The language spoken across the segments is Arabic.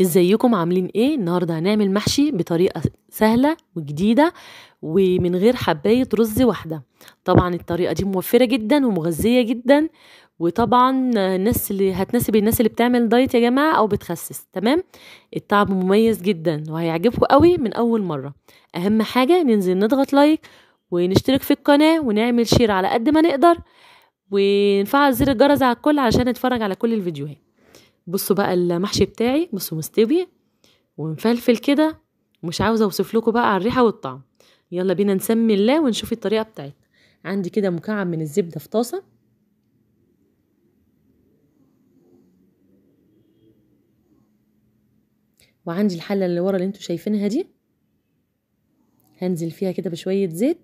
ازيكم عاملين ايه؟ النهارده هنعمل محشي بطريقه سهله وجديده ومن غير حبايه رز واحده. طبعا الطريقه دي موفره جدا ومغذيه جدا، وطبعا الناس اللي هتناسب الناس اللي بتعمل دايت يا جماعه او بتخسس. تمام. الطعم مميز جدا وهيعجبكم قوي من اول مره. اهم حاجه ننزل نضغط لايك ونشترك في القناه ونعمل شير على قد ما نقدر، ونفعل زر الجرس على الكل علشان نتفرج على كل الفيديوهات. بصوا بقى المحشي بتاعي، بصوا مستوي ومفلفل كده، ومش عاوزه اوصف لكم بقى على الريحه والطعم. يلا بينا نسمي الله ونشوف الطريقه بتاعتنا. عندي كده مكعب من الزبده في طاسه، وعندي الحله اللي ورا اللي انتوا شايفينها دي، هنزل فيها كده بشويه زيت.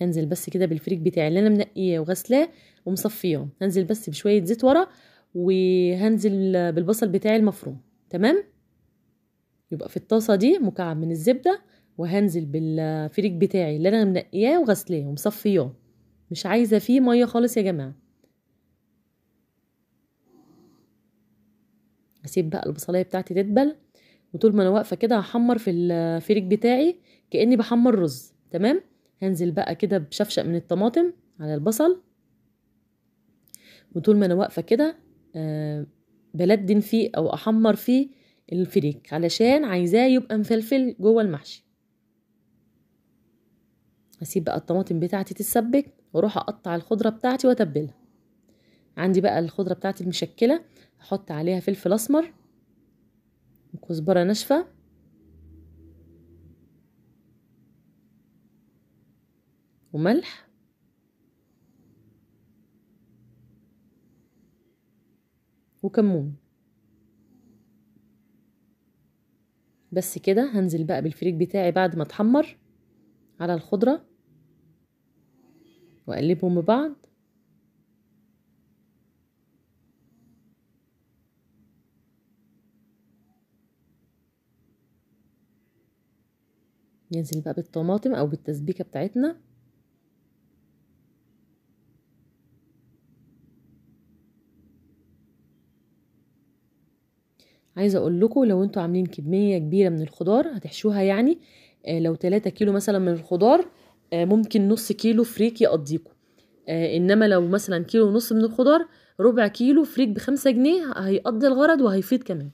هنزل بس كده بالفريك بتاعي اللي انا منقيه وغسلاه ومصفيه، هنزل بس بشويه زيت ورا، وهنزل بالبصل بتاعي المفروم. تمام. يبقى في الطاسه دي مكعب من الزبده، وهنزل بالفريك بتاعي اللي انا منقياه وغسلاه ومصفياه، مش عايزه فيه ميه خالص يا جماعه. هسيب بقى البصلايه بتاعتي تدبل، وطول ما انا واقفه كده هحمر في الفريك بتاعي كاني بحمر رز. تمام. هنزل بقى كده بشفشق من الطماطم على البصل، وطول ما انا واقفه كده بلدن فيه او احمر فيه الفريك علشان عايزاه يبقى مفلفل جوه المحشي. هسيب بقى الطماطم بتاعتي تتسبك، واروح اقطع الخضره بتاعتي واتبلها. عندي بقى الخضره بتاعتي المشكله، احط عليها فلفل اسمر وكزبره ناشفه وملح وكمون. بس كده. هنزل بقى بالفريك بتاعي بعد ما اتحمر على الخضره واقلبهم ببعض. ننزل بقى بالطماطم او بالتسبيكه بتاعتنا. عايزه اقول لكم لو انتوا عاملين كميه كبيره من الخضار هتحشوها يعني، لو 3 كيلو مثلا من الخضار، ممكن نص كيلو فريك يقضيكم. انما لو مثلا كيلو ونص من الخضار، ربع كيلو فريك ب5 جنيه هيقضي الغرض وهيفيد كمان.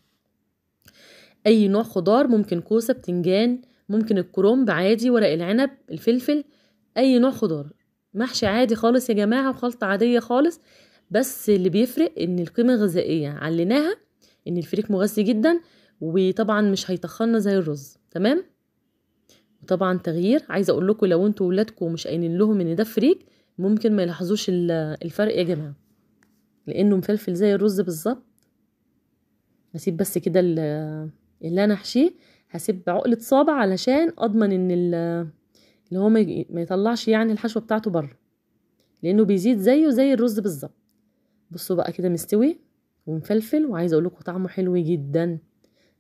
اي نوع خضار، ممكن كوسه، بتنجان، ممكن الكرنب عادي، ورق العنب، الفلفل، اي نوع خضار محشي عادي خالص يا جماعه، وخلطه عاديه خالص. بس اللي بيفرق ان القيمه الغذائيه عليناها، ان الفريك مغذي جدا، وطبعا مش هيتخنى زي الرز. تمام. وطبعا تغيير، عايزه اقول لكم لو انتوا ولادكم مش قايلين لهم ان ده فريك، ممكن ما يلاحظوش الفرق يا جماعه، لانه مفلفل زي الرز بالظبط. هسيب بس كده اللي انا احشيه، هسيب عقلة صابع علشان اضمن ان اللي هو ما يطلعش يعني الحشوة بتاعته بره، لانه بيزيد زيه زي الرز بالظبط. بصوا بقى كده مستوي ومفلفل، وعايزه اقول لكم طعمه حلو جدا.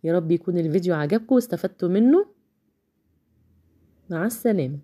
يا رب يكون الفيديو عجبكم واستفدتوا منه. مع السلامه.